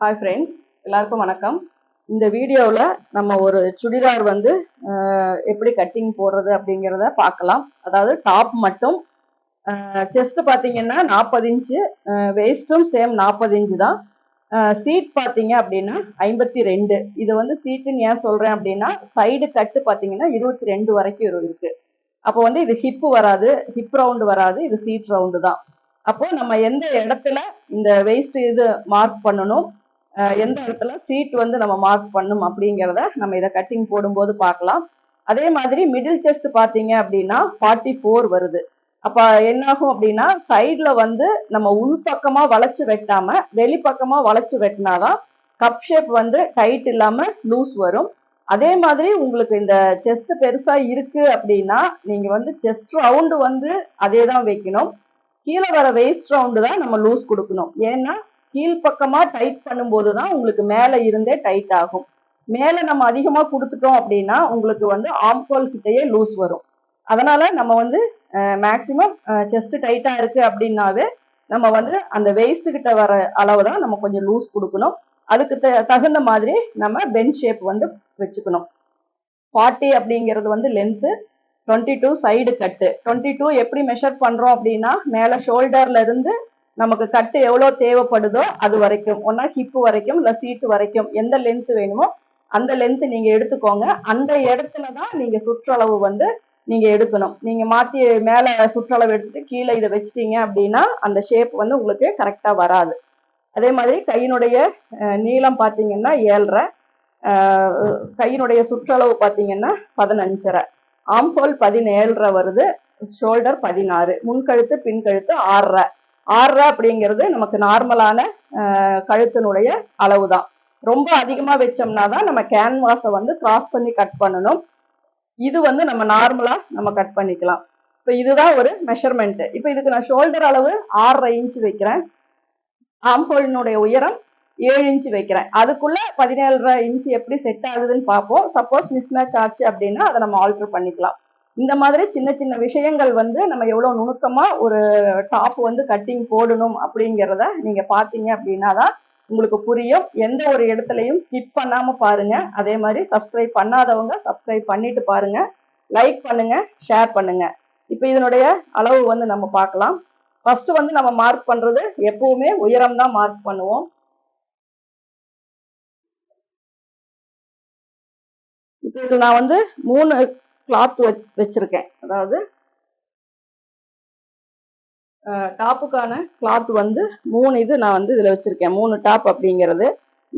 Hi friends, எல்லாருக்கும் வணக்கம். இந்த வீடியோவில் நம்ம ஒரு சுடிதார் வந்து எப்படி கட்டிங் போடுறது அப்படிங்கிறத பார்க்கலாம். அதாவது டாப் மட்டும் செஸ்ட் பார்த்தீங்கன்னா 40 இன்ச்சு, வேஸ்ட்டும் சேம் 40 இன்ச்சு தான். சீட் பார்த்தீங்க அப்படின்னா 52. இது வந்து சீட்டுன்னு ஏன் சொல்கிறேன் அப்படின்னா சைடு கட்டு பார்த்தீங்கன்னா 22 வரைக்கும் இருக்கு. அப்போ வந்து இது ஹிப்பு வராது, ஹிப் ரவுண்டு வராது, இது சீட் ரவுண்டு தான். அப்போ நம்ம எந்த இடத்துல இந்த வேஸ்ட் இது மார்க் பண்ணணும், எந்த இடத்துல சீட் வந்து நம்ம மார்க் பண்ணும் அப்படிங்கிறத நம்ம இதை கட்டிங் போடும்போது பார்க்கலாம். அதே மாதிரி மிடில் செஸ்ட் பார்த்தீங்க அப்படின்னா 44 வருது. அப்போ என்னாகும் அப்படின்னா சைடில் வந்து நம்ம உள்பக்கமாக வளைச்சு வெட்டாம வெளிப்பக்கமாக வளைச்சு வெட்டினாதான் கப் ஷேப் வந்து டைட் இல்லாமல் லூஸ் வரும். அதே மாதிரி உங்களுக்கு இந்த செஸ்ட் பெருசா இருக்கு அப்படின்னா நீங்க வந்து செஸ்ட் ரவுண்டு வந்து அதே தான் வைக்கணும். கீழே வர வேஸ்ட் ரவுண்டு தான் நம்ம லூஸ் கொடுக்கணும். ஏன்னா கீழ்பக்கமா டைட் பண்ணும்போது தான் உங்களுக்கு மேலே இருந்தே டைட் ஆகும். மேலே நம்ம அதிகமாக கொடுத்துட்டோம் அப்படின்னா உங்களுக்கு வந்து ஆம்கோல் கிட்டையே லூஸ் வரும். அதனால நம்ம வந்து மேக்சிமம் செஸ்ட் டைட்டா இருக்கு அப்படின்னாவே நம்ம வந்து அந்த வேஸ்ட் கிட்ட வர அளவு தான் நம்ம கொஞ்சம் லூஸ் கொடுக்கணும். அதுக்கு தகுந்த மாதிரி நம்ம பென் ஷேப் வந்து வச்சுக்கணும். 40 அப்படிங்கிறது வந்து லென்த்து, 22 சைடு கட்டு. 22 எப்படி மெஷர் பண்றோம் அப்படின்னா மேலே ஷோல்டர்ல இருந்து நமக்கு கட்டு எவ்வளோ தேவைப்படுதோ அது வரைக்கும், ஒன்னா ஹிப்பு வரைக்கும் இல்லை சீட்டு வரைக்கும் எந்த லென்த் வேணுமோ அந்த லென்த் நீங்க எடுத்துக்கோங்க. அந்த இடத்துல தான் நீங்க சுற்றளவு வந்து நீங்க எடுக்கணும். நீங்க மாத்தி மேல சுற்றளவு எடுத்துட்டு கீழே இதை வச்சிட்டீங்க அப்படின்னா அந்த ஷேப் வந்து உங்களுக்கு கரெக்டா வராது. அதே மாதிரி கையினுடைய நீளம் பார்த்தீங்கன்னா 7.5, கையினுடைய சுற்றளவு பார்த்தீங்கன்னா 15.5, ஆம்ஹோல் 17.5 வருது, ஷோல்டர் 16, முன்கழுத்து பின்கழுத்து 6.5 அப்படிங்கிறது நமக்கு நார்மலான கழுத்தினுடைய அளவு தான். ரொம்ப அதிகமாக வச்சோம்னா தான் நம்ம கேன்வாஸை வந்து கிராஸ் பண்ணி கட் பண்ணணும். இது வந்து நம்ம நார்மலா நம்ம கட் பண்ணிக்கலாம். இப்போ இதுதான் ஒரு மெஷர்மெண்ட். இப்போ இதுக்கு நான் ஷோல்டர் அளவு 6.5 இன்ச்சு வைக்கிறேன், ஆம்ஹோலினுடைய உயரம் 7 இன்ச்சு வைக்கிறேன். அதுக்குள்ள 17.5 இன்ச்சு எப்படி செட் ஆகுதுன்னு பார்ப்போம். சப்போஸ் மிஸ்மேட்ச் ஆச்சு அப்படின்னா அதை நம்ம ஆல்டர் பண்ணிக்கலாம். இந்த மாதிரி சின்ன சின்ன விஷயங்கள் வந்து நம்ம எவ்வளவு நுணுக்கமா ஒரு டாப் வந்து கட்டிங் போடணும் அப்படிங்கிறத நீங்க பாத்தீங்க அப்படின்னா தான் உங்களுக்கு புரியும். எந்த ஒரு இடத்துலையும் ஸ்கிப் பண்ணாம பாருங்க. அதே மாதிரி சப்ஸ்கிரைப் பண்ணாதவங்க சப்ஸ்கிரைப் பண்ணிட்டு பாருங்க, லைக் பண்ணுங்க, ஷேர் பண்ணுங்க. இப்போ இதனுடைய அளவு வந்து நம்ம பார்க்கலாம். ஃபர்ஸ்ட் வந்து நம்ம மார்க் பண்றது எப்பவுமே உயரம் தான் மார்க் பண்ணுவோம். இப்போ இதில் நான் வந்து 3 கிளாத் வச்சிருக்கேன். அதாவது டாப்புக்கான கிளாத் வந்து 3 இது நான் வந்து இதில் வச்சிருக்கேன். 3 டாப் அப்படிங்கிறது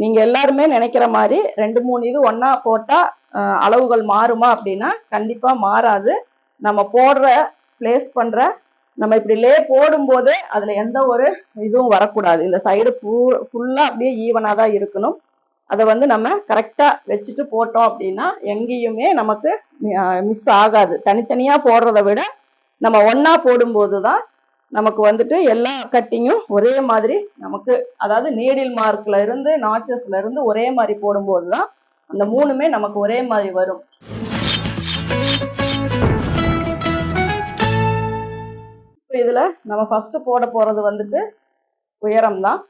நீங்க எல்லாருமே நினைக்கிற மாதிரி 2-3 இது ஒன்னா போட்டா அளவுகள் மாறுமா அப்படின்னா கண்டிப்பா மாறாது. நம்ம போடுற பிளேஸ் பண்ற நம்ம இப்படி லே போடும் போதே அதுல எந்த ஒரு இதுவும் வரக்கூடாது. இந்த சைடு ஃபுல்லா அப்படியே ஈவனா தான் இருக்கணும். அதை வந்து நம்ம கரெக்டா வச்சுட்டு போட்டோம் அப்படின்னா எங்கேயுமே நமக்கு மிஸ் ஆகாது. தனித்தனியா போடுறத விட நம்ம ஒன்னா போடும்போது தான் நமக்கு வந்துட்டு எல்லா கட்டிங்கும் ஒரே மாதிரி நமக்கு, அதாவது நீடில் மார்க்ல இருந்து நாச்சஸ்ல இருந்து ஒரே மாதிரி போடும்போது தான் அந்த 3மே நமக்கு ஒரே மாதிரி வரும். இதுல நம்ம ஃபர்ஸ்ட் போட போறது வந்துட்டு உயரம் தான்.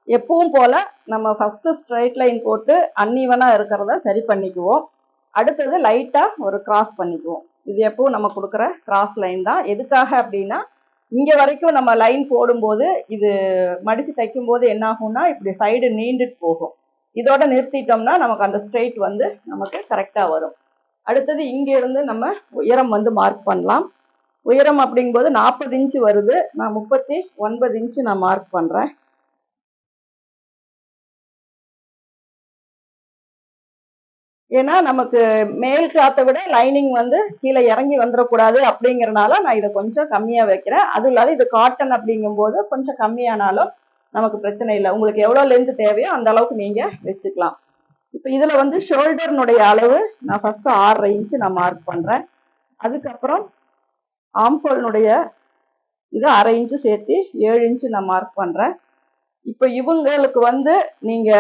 எப்பவும் போல நம்ம ஃபர்ஸ்ட் ஸ்ட்ரைட் லைன் போட்டு அன்ஈவனா இருக்கிறத சரி பண்ணிக்குவோம். அடுத்தது லைட்டா ஒரு கிராஸ் பண்ணிக்குவோம். இது எப்பவும் நம்ம கொடுக்குற கிராஸ் லைன் தான். எதுக்காக அப்படின்னா இங்க வரைக்கும் நம்ம லைன் போடும்போது இது மடிச்சு தைக்கும் போது என்ன ஆகும்னா இப்படி சைடு நீண்டுட்டு போகும். இதோட நிறுத்திட்டோம்னா நமக்கு அந்த ஸ்ட்ரெயிட் வந்து நமக்கு கரெக்டா வரும். அடுத்தது இங்க இருந்து நம்ம உயரம் வந்து மார்க் பண்ணலாம். உயரம் அப்படிங்கும்போது 40 இன்ச்சு வருது, நான் 39 இன்ச்சு நான் மார்க் பண்றேன். ஏன்னா நமக்கு மேல் கிளாத்தை விட லைனிங் வந்து கீழே இறங்கி வந்துடக்கூடாது அப்படிங்கிறனால நான் இதை கொஞ்சம் கம்மியா வைக்கிறேன். அது இல்லாத இது காட்டன் அப்படிங்கும் போது கொஞ்சம் கம்மியானாலும் நமக்கு பிரச்சனை இல்லை. உங்களுக்கு எவ்வளவு லென்த் தேவையோ அந்த அளவுக்கு நீங்க வச்சுக்கலாம். இப்போ இதுல வந்து ஷோல்டர்னுடைய அளவு நான் ஃபர்ஸ்ட் 6.5 இன்ச்சு நான் மார்க் பண்றேன். அதுக்கப்புறம் ஆம்ஹோல்னுடைய இது 1/2 இன்ச்சு சேர்த்து 7 இன்ச்சு நான் மார்க் பண்றேன். இப்போ இவங்களுக்கு வந்து நீங்க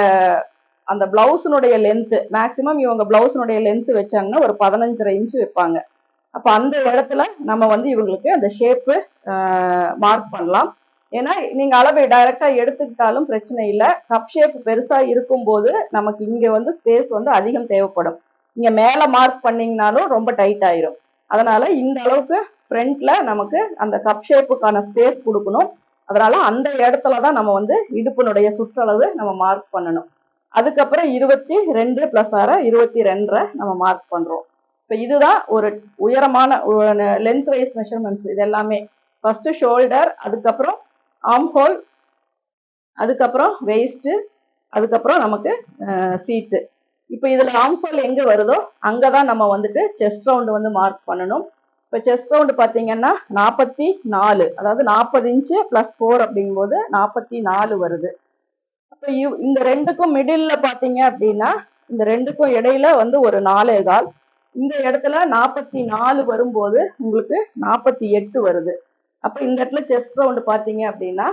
அந்த பிளவுஸினுடைய லென்த் மேக்சிமம் இவங்க பிளவுஸினுடைய லென்த் வச்சாங்கன்னா ஒரு 15.5 இன்ச்சு வைப்பாங்க. அப்போ அந்த இடத்துல நம்ம வந்து இவங்களுக்கு அந்த ஷேப்பு மார்க் பண்ணலாம். ஏன்னா நீங்க அளவு டைரக்டா எடுத்துக்கிட்டாலும் பிரச்சனை இல்லை. கப் ஷேப் பெருசா இருக்கும்போது நமக்கு இங்க வந்து ஸ்பேஸ் வந்து அதிகம் தேவைப்படும். இங்க மேல மார்க் பண்ணீங்கனாலும் ரொம்ப டைட் ஆயிரும். அதனால இந்த அளவுக்கு ஃப்ரண்ட்ல நமக்கு அந்த கப் ஷேப்புக்கான ஸ்பேஸ் கொடுக்கணும். அதனால அந்த இடத்துல தான் நம்ம வந்து இடுப்பினுடைய சுற்றளவு நம்ம மார்க் பண்ணணும். அதுக்கப்புறம் 22 பிளஸ் 6 22 நம்ம மார்க் பண்றோம். இப்ப இதுதான் ஒரு உயரமான லென்த் வைஸ் மெஷர்மெண்ட்ஸ். இது எல்லாமே ஃபர்ஸ்ட் ஷோல்டர், அதுக்கப்புறம் ஆர்ம் ஹோல், அதுக்கப்புறம் வெயிஸ்ட், அதுக்கப்புறம் நமக்கு சீட்டு. இப்போ இதுல ஆர்ம் ஹோல் எங்க வருதோ அங்கதான் நம்ம வந்துட்டு செஸ்ட் ரவுண்ட் வந்து மார்க் பண்ணணும். இப்போ செஸ்ட் ரவுண்ட் பாத்தீங்கன்னா 44, அதாவது 40 இன்ச்சு பிளஸ் 4 அப்படிங்கும்போது 44 வருது. அப்போ இந்த ரெண்டுக்கும் மிடில்ல பாத்தீங்க அப்படின்னா இந்த ரெண்டுக்கும் இடையில வந்து ஒரு 4.25, இந்த இடத்துல 44 வரும்போது உங்களுக்கு 48 வருது. அப்ப இந்த இடத்துல செஸ்ட் ரவுண்ட் பாத்தீங்க அப்படின்னா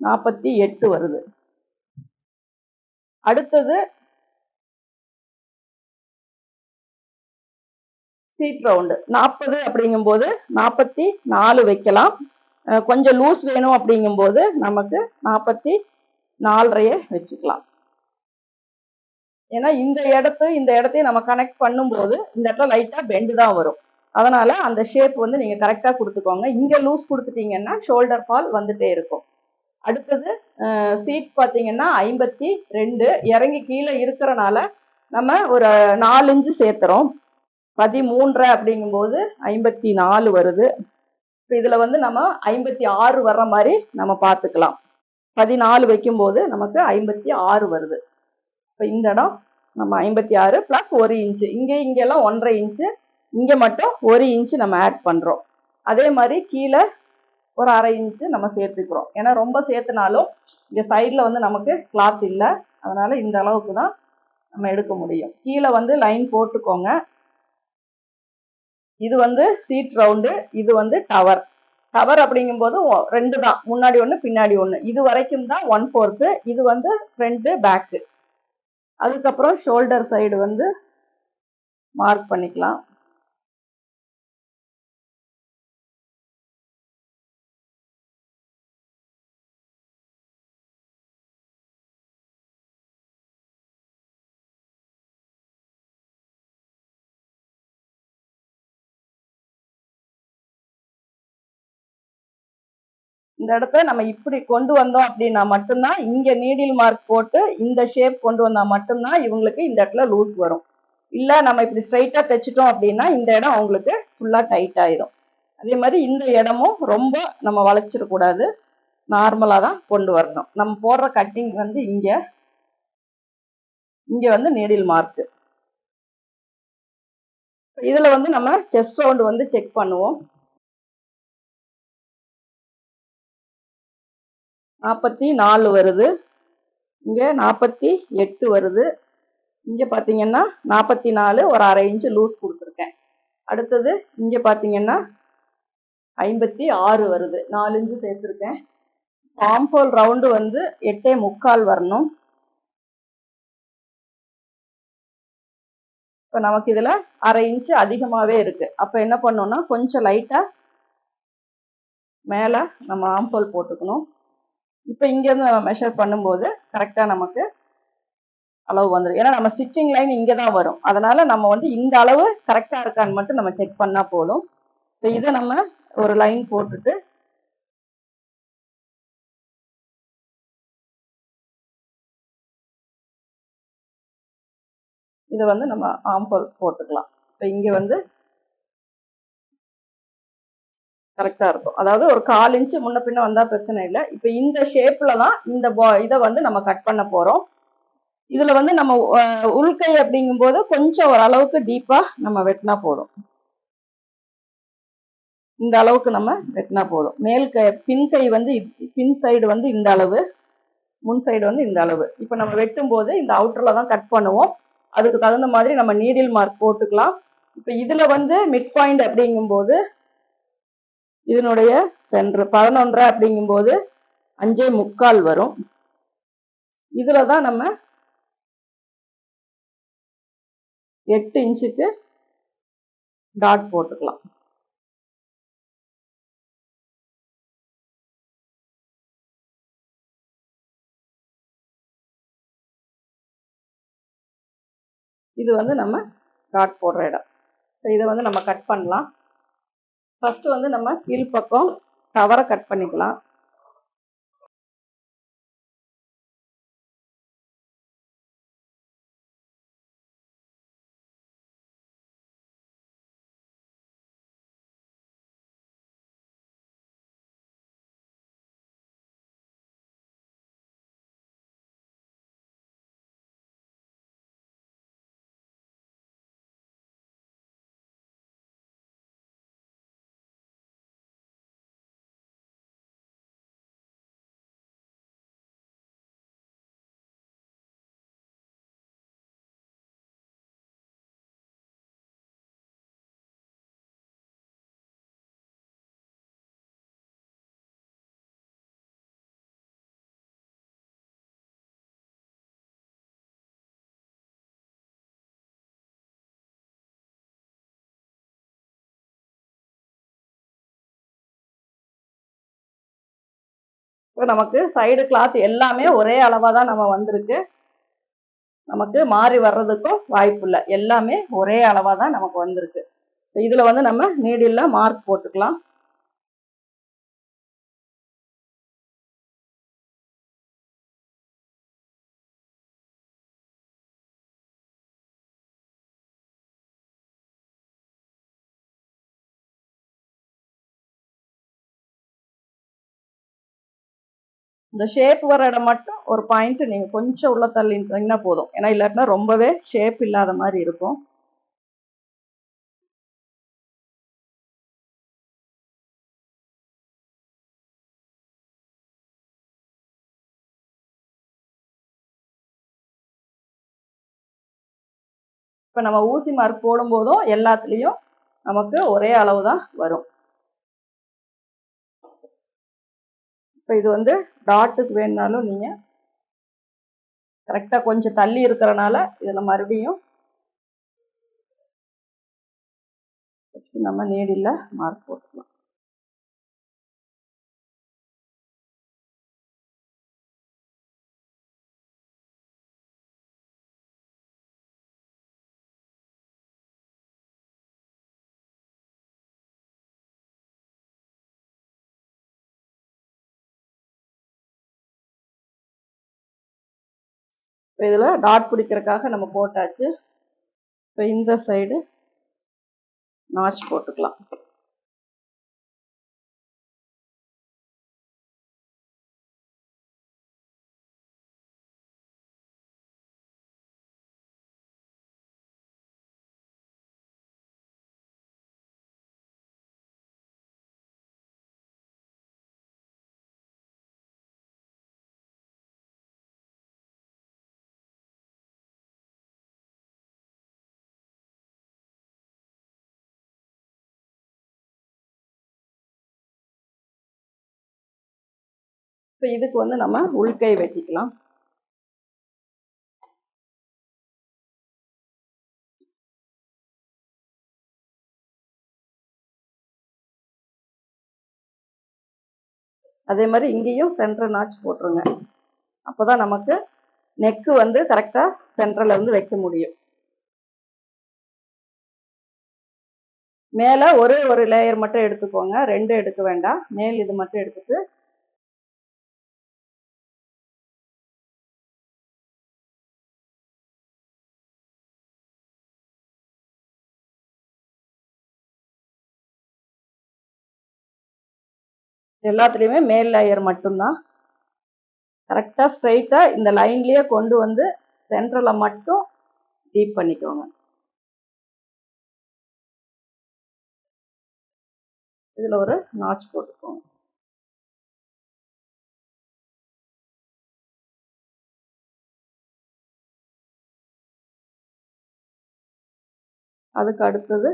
48 வருது. அடுத்தது சீட் ரவுண்டு 40 அப்படிங்கும்போது 44 வைக்கலாம். கொஞ்சம் லூஸ் வேணும் அப்படிங்கும்போது நமக்கு 44.5 வச்சுக்கலாம். ஏன்னா இந்த இடத்தையும் நம்ம கனெக்ட் பண்ணும்போது இந்த இடத்துல லைட்டா பெண்டு தான் வரும். அதனால அந்த ஷேப் வந்து நீங்க கரெக்டா கொடுத்துக்கோங்க. இங்க லூஸ் கொடுத்துட்டீங்கன்னா ஷோல்டர் ஃபால் வந்துட்டே இருக்கும். அடுத்தது சீட் பாத்தீங்கன்னா 52, இறங்கி கீழே இருக்கிறனால நம்ம ஒரு 4 இன்ச்சு சேர்த்துறோம். 13 அப்படிங்கும்போது 54 வருது. இப்போ இதுல வந்து நம்ம 56 வர்ற மாதிரி நம்ம பார்த்துக்கலாம். 14 வைக்கும்போது நமக்கு 56 வருது. இப்போ இந்த இடம் நம்ம 56 பிளஸ் 1 இன்ச்சு, இங்கெல்லாம் 1.5 இன்ச்சு, இங்க மட்டும் 1 இன்ச்சு நம்ம ஆட் பண்றோம். அதே மாதிரி கீழே ஒரு 1/2 இன்ச்சு நம்ம சேர்த்துக்கிறோம். ஏன்னா ரொம்ப சேர்த்துனாலும் இங்க சைட்ல வந்து நமக்கு கிளாத் இல்லை, அதனால இந்த அளவுக்கு தான் நம்ம எடுக்க முடியும். கீழே வந்து லைன் போட்டுக்கோங்க. இது வந்து சீட் ரவுண்டு, இது வந்து டவர். டவர் அப்படிங்கும்போது 2 தான், முன்னாடி ஒன்று பின்னாடி ஒன்று. இது வரைக்கும் தான் 1/4, இது வந்து ஃப்ரண்ட் பேக்கு. அதுக்கப்புறம் ஷோல்டர் சைடு வந்து மார்க் பண்ணிக்கலாம். இந்த இடத்த நம்ம இப்படி கொண்டு வந்தோம் அப்படின்னா மட்டும்தான், இங்க நீடில் மார்க் போட்டு இந்த ஷேப் கொண்டு வந்தா மட்டும்தான் இவங்களுக்கு இந்த இடத்துல லூஸ் வரும். இல்ல நம்ம இப்படி ஸ்ட்ரைட்டா தைச்சிட்டோம் அப்படின்னா இந்த இடம் அவங்களுக்கு ஃபுல்லா டைட் ஆயிரும். அதே மாதிரி இந்த இடமும் ரொம்ப நம்ம வளைச்சிடக்கூடாது, நார்மலா தான் கொண்டு வரணும். நம்ம போடுற கட்டிங் வந்து இங்க வந்து நீடில் மார்க். இதுல வந்து நம்ம செஸ்ட் ரவுண்ட் வந்து செக் பண்ணுவோம். 44 வருது, இங்க 48 வருது, இங்க பாத்தீங்கன்னா 44, ஒரு 1/2 இன்ச்சு லூஸ் கொடுத்துருக்கேன். அடுத்தது இங்க பாத்தீங்கன்னா 56 வருது, 4 இன்ச்சு சேர்த்துருக்கேன். ஆர்ம் ஹோல் ரவுண்டு வந்து 8.25 வரணும். இப்ப நமக்கு இதுல 1/2 இன்ச்சு அதிகமாவே இருக்கு. அப்ப என்ன பண்ணோம்னா கொஞ்சம் லைட்டா மேல நம்ம ஆர்ம் ஹோல் போட்டுக்கணும். இப்ப இங்க இருந்து நம்ம மெஷர் பண்ணும்போது கரெக்டா நமக்கு அளவு வந்துடும். ஏன்னா நம்ம ஸ்டிச்சிங் லைன் இங்க தான் வரும். அதனால நம்ம வந்து இந்த அளவு கரெக்டா இருக்கான்னு மட்டும் நம்ம செக் பண்ணா போதும். இப்போ இதை நம்ம ஒரு லைன் போட்டுட்டு இதை வந்து நம்ம ஆர்ம் ஹோல் போட்டுக்கலாம். இப்போ இங்க வந்து கரெக்டா இருக்கும். அதாவது ஒரு 1/4 இன்ச்சு முன்ன பின்ன வந்தா பிரச்சனை இல்லை. இப்போ இந்த ஷேப்ல தான் இந்த இதை வந்து நம்ம கட் பண்ண போறோம். இதுல வந்து நம்ம உள்கை அப்படிங்கும்போது கொஞ்சம் ஓரளவுக்கு டீப்பா நம்ம வெட்டினா போதும். இந்த அளவுக்கு நம்ம வெட்டினா போதும். மேல் கை பின் கை வந்து பின் சைடு வந்து இந்த அளவு, முன் சைடு வந்து இந்த அளவு. இப்போ நம்ம வெட்டும் போது இந்த அவுட்டர்ல தான் கட் பண்ணுவோம். அதுக்கு தகுந்த மாதிரி நம்ம நீடில் மார்க் போட்டுக்கலாம். இப்போ இதுல வந்து மிட் பாயிண்ட் அப்படிங்கும்போது இதனுடைய சென்டர் 11 அப்படிங்கும்போது 5.25 வரும். இதுலதான் நம்ம 8 இன்ச்சுக்கு டாட் போட்டுக்கலாம். இது வந்து நம்ம டாட் போடுற இடம். இதை வந்து நம்ம கட் பண்ணலாம். ஃபர்ஸ்ட் வந்து நம்ம கீழ்ப்பக்கம் கவரை கட் பண்ணிக்கலாம். இப்போ நமக்கு சைடு கிளாத் எல்லாமே ஒரே அளவாக தான் நம்ம வந்திருக்கு. நமக்கு மாறி வர்றதுக்கும் வாய்ப்பு இல்லை. எல்லாமே ஒரே அளவாக தான் நமக்கு வந்திருக்கு. இதில் வந்து நம்ம நீடில் மார்க் போட்டுக்கலாம். இந்த ஷேப் வர இடம் மட்டும் ஒரு பாயிண்ட் நீங்க கொஞ்சம் உள்ள தள்ளிட்டீங்கன்னா போதும். ஏன்னா இல்லாட்டினா ரொம்பவே ஷேப் இல்லாத மாதிரி இருக்கும். இப்ப நம்ம ஊசி மார்க் போடும் போதும் எல்லாத்துலயும் நமக்கு ஒரே அளவு தான் வரும். இப்ப இது வந்து டாட்டுக்கு வேணுனாலும் நீங்க கரெக்டா கொஞ்சம் தள்ளி இருக்கிறனால இதுல மறுபடியும் நம்ம நீடில் மார்க் போட்டுக்கலாம். இதுல டாட் பிடிக்கிறதுக்காக நம்ம போட்டாச்சு. இப்ப இந்த சைடு நாட்ச் போட்டுக்கலாம். இப்ப இதுக்கு வந்து நம்ம உள்கை வெட்டிக்கலாம். அதே மாதிரி இங்கேயும் சென்டர் நாட்ச் போட்டுருங்க. அப்போதான் நமக்கு நெக்கு வந்து கரெக்டா சென்டர்ல இருந்து வைக்க முடியும். மேல ஒரு லேயர் மட்டும் எடுத்துக்கோங்க, 2 எடுக்க வேண்டாம். மேல் இது மட்டும் எடுத்துட்டு எல்லாத்துலயுமே மேல் லேயர் மட்டும்தான். கரெக்டா ஸ்ட்ரைட்டா இந்த லைன்லயே கொண்டு வந்து சென்டர்ல மட்டும் டீப் பண்ணிக்கோங்க. இதுல ஒரு நாட்ச் போட்டுக்கோங்க. அதுக்கு அடுத்தது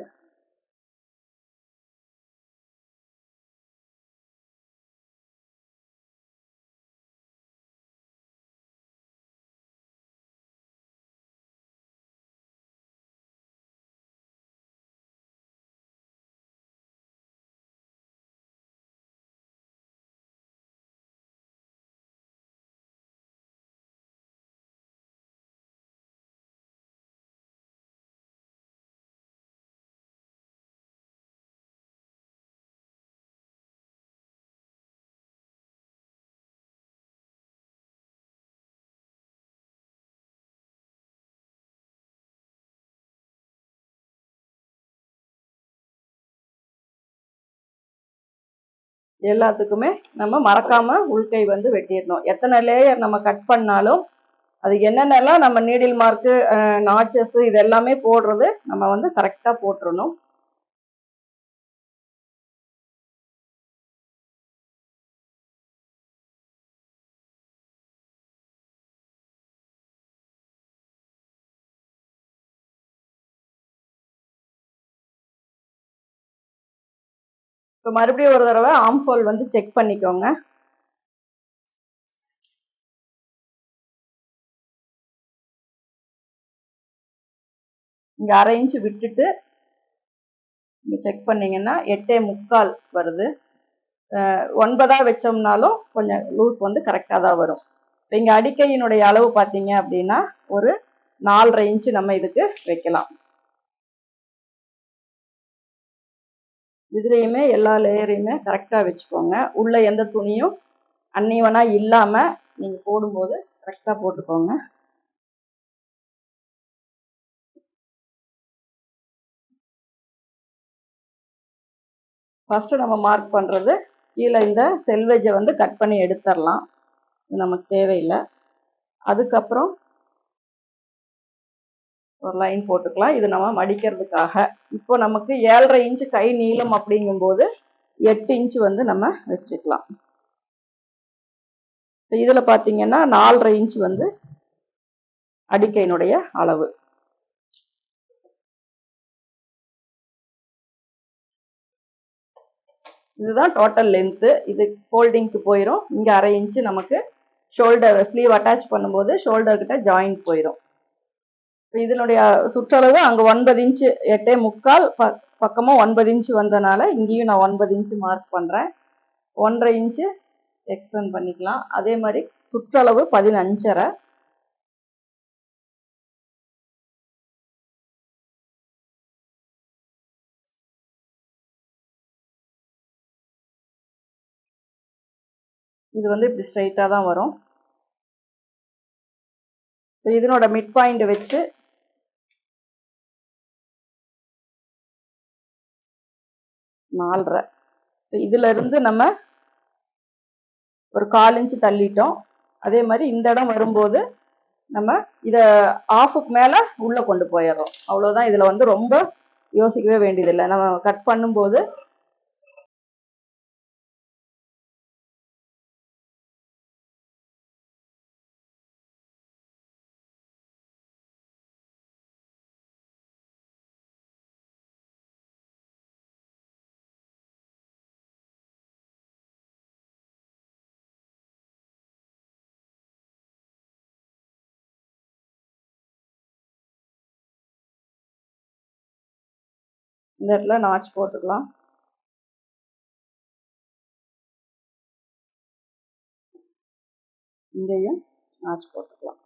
எல்லாத்துக்குமே நம்ம மறக்காம உள்கை வந்து வெட்டிடணும். எத்தனை லேயர் நம்ம கட் பண்ணாலும் அது என்னென்னலாம் நம்ம நீடில் மார்க்கு நாச்சஸ் இது எல்லாமே போடுறது நம்ம வந்து கரெக்டா போட்டுறணும். இப்போ மறுபடியும் ஒரு தடவை ஆம் ஹோல் வந்து செக் பண்ணிக்கோங்க. இங்க 1/2 இன்ச் விட்டுட்டு இங்க செக் பண்ணீங்கன்னா 8.75 வருது. 9 வச்சோம்னாலும் கொஞ்சம் லூஸ் வந்து கரெக்டா தான் வரும். இப்போ இங்க அடிக்கையினுடைய அளவு பார்த்தீங்க அப்படின்னா ஒரு 4.5 இன்ச் நம்ம இதுக்கு வைக்கலாம். இதுலயுமே எல்லா லேயரையுமே கரெக்டா வச்சுக்கோங்க. உள்ள எந்த துணியும் அன்னீவனா இல்லாம நீங்க போடும்போது கரெக்டா போட்டுக்கோங்க. ஃபர்ஸ்ட் நம்ம மார்க் பண்றது கீழே இந்த செல்வேஜை வந்து கட் பண்ணி எடுத்துடலாம். இது நமக்கு தேவையில்லை. அதுக்கப்புறம் ஒரு லைன் போட்டுக்கலாம். இது நம்ம மடிக்கிறதுக்காக. இப்போ நமக்கு 7.5 இன்ச் கை நீளம் அப்படிங்கும்போது 8 இன்ச் வந்து நம்ம வச்சுக்கலாம். இதுல பாத்தீங்கன்னா 4.5 இன்ச் வந்து அடிக்கையினுடைய அளவு. இதுதான் டோட்டல் லென்த். இது ஃபோல்டிங்க்கு போயிடும். இங்க 1/2 இன்ச் நமக்கு ஷோல்டர் ஸ்லீவ் அட்டாச் பண்ணும்போது ஷோல்டர் கிட்ட ஜாயிண்ட் போயிடும். இதனுடைய சுற்றளவு அங்க 9 இன்ச் 8.75 பக்கமும் 9 இன்ச் வந்தனால இங்கேயும் நான் 9 இன்ச் மார்க் பண்றேன். 1.5 இன்ச் எக்ஸ்டெண்ட் பண்ணிக்கலாம். அதே மாதிரி சுற்றளவு 15.5. இது வந்து இப்படி ஸ்ட்ரைட்டா தான் வரும். இதனோட மிட் பாயிண்ட் வச்சு 4.5. இதுல இருந்து நம்ம ஒரு 1/4 இன்ச் தள்ளிட்டோம். அதே மாதிரி இந்த இடம் வரும்போது நம்ம இத ஆஃபுக்கு மேல உள்ள கொண்டு போயிடுறோம். அவ்வளவுதான். இதுல வந்து ரொம்ப யோசிக்கவே வேண்டியதில்லை. நம்ம கட் பண்ணும்போது இந்த இடத்துல நாட்ச் போட்டுக்கலாம். இங்கேயும் நாட்ச் போட்டுக்கலாம்.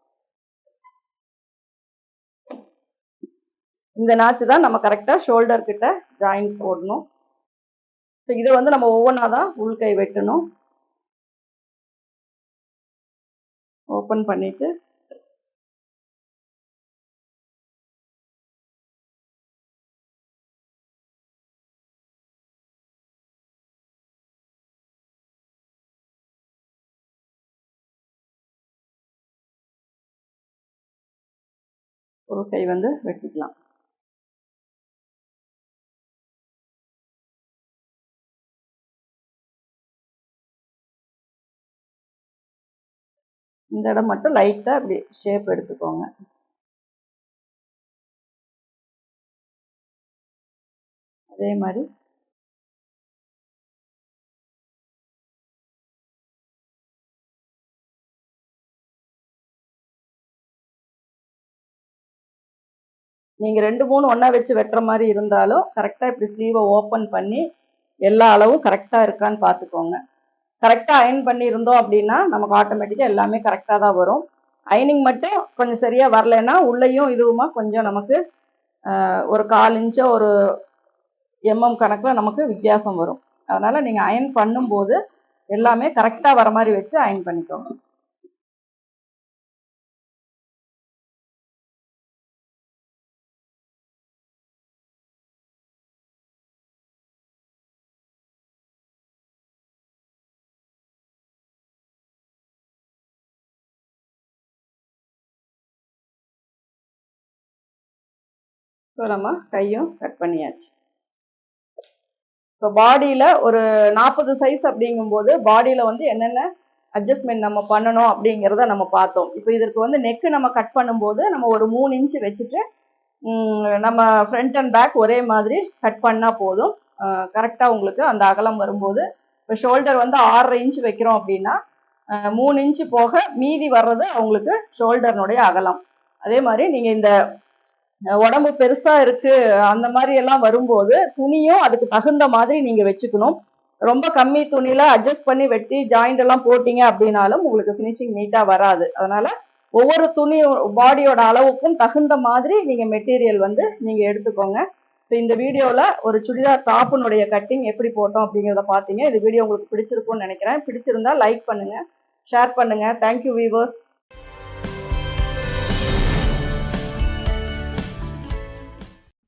இந்த நாட்ச் தான் நம்ம கரெக்டா ஷோல்டர் கிட்ட ஜாயின் போடணும். இதை வந்து நம்ம ஒவ்வொன்றா தான் உள்கை வெட்டணும். ஓப்பன் பண்ணிட்டு உள்கை வந்து வெட்டிக்கலாம். இந்த இடம் மட்டும் லைட்டா இப்படி ஷேப் எடுத்துக்கோங்க. அதே மாதிரி நீங்க 2 3 ஒண்ணா வச்சு வெட்டுற மாதிரி இருந்தாலும் கரெக்டா இப்படி ஸ்லீவை ஓப்பன் பண்ணி எல்லா அளவும் கரெக்டா இருக்கான்னு பார்த்துக்கோங்க. கரெக்டா அயன் பண்ணி இருந்தோம் அப்படின்னா நமக்கு ஆட்டோமேட்டிக்கா எல்லாமே கரெக்டா தான் வரும். அயனிங் மட்டும் கொஞ்சம் சரியா வரலைன்னா உள்ளேயும் இதுவுமா கொஞ்சம் நமக்கு ஒரு 1/4 இன்ச்சோ ஒரு கணக்குல நமக்கு வித்தியாசம் வரும். அதனால நீங்க அயன் பண்ணும்போது எல்லாமே கரெக்டா வர மாதிரி வச்சு அயன் பண்ணிக்கோங்க. ஸோ நம்ம கையும் கட் பண்ணியாச்சு. இப்போ பாடியில் ஒரு 40 சைஸ் அப்படிங்கும்போது பாடியில் வந்து என்னென்ன அட்ஜஸ்ட்மெண்ட் நம்ம பண்ணணும் அப்படிங்கிறத நம்ம பார்த்தோம். இப்போ இதற்கு வந்து நெக்கு நம்ம கட் பண்ணும்போது நம்ம ஒரு 3 இன்ச்சு வச்சுட்டு நம்ம ஃப்ரண்ட் அண்ட் பேக் ஒரே மாதிரி கட் பண்ணால் போதும். கரெக்டாக உங்களுக்கு அந்த அகலம் வரும்போது, இப்போ ஷோல்டர் வந்து 6.5 இன்ச்சு வைக்கிறோம் அப்படின்னா 3 இன்ச்சு போக மீதி வர்றது அவங்களுக்கு ஷோல்டர்னுடைய அகலம். அதே மாதிரி நீங்கள் இந்த உடம்பு பெருசா இருக்கு அந்த மாதிரி எல்லாம் வரும்போது துணியும் அதுக்கு தகுந்த மாதிரி நீங்க வச்சுக்கணும். ரொம்ப கம்மி துணியில அட்ஜஸ்ட் பண்ணி வெட்டி ஜாயிண்ட் எல்லாம் போட்டீங்க அப்படின்னாலும் உங்களுக்கு ஃபினிஷிங் நீட்டா வராது. அதனால ஒவ்வொரு துணி பாடியோட அளவுக்கும் தகுந்த மாதிரி நீங்க மெட்டீரியல் வந்து நீங்க எடுத்துக்கோங்க. இப்போ இந்த வீடியோல ஒரு சுடிதார் டாப்புனுடைய கட்டிங் எப்படி போட்டோம் அப்படிங்கிறத பார்த்தீங்க. இந்த வீடியோ உங்களுக்கு பிடிச்சிருக்கும்னு நினைக்கிறேன். பிடிச்சிருந்தா லைக் பண்ணுங்க, ஷேர் பண்ணுங்க. Thank you viewers.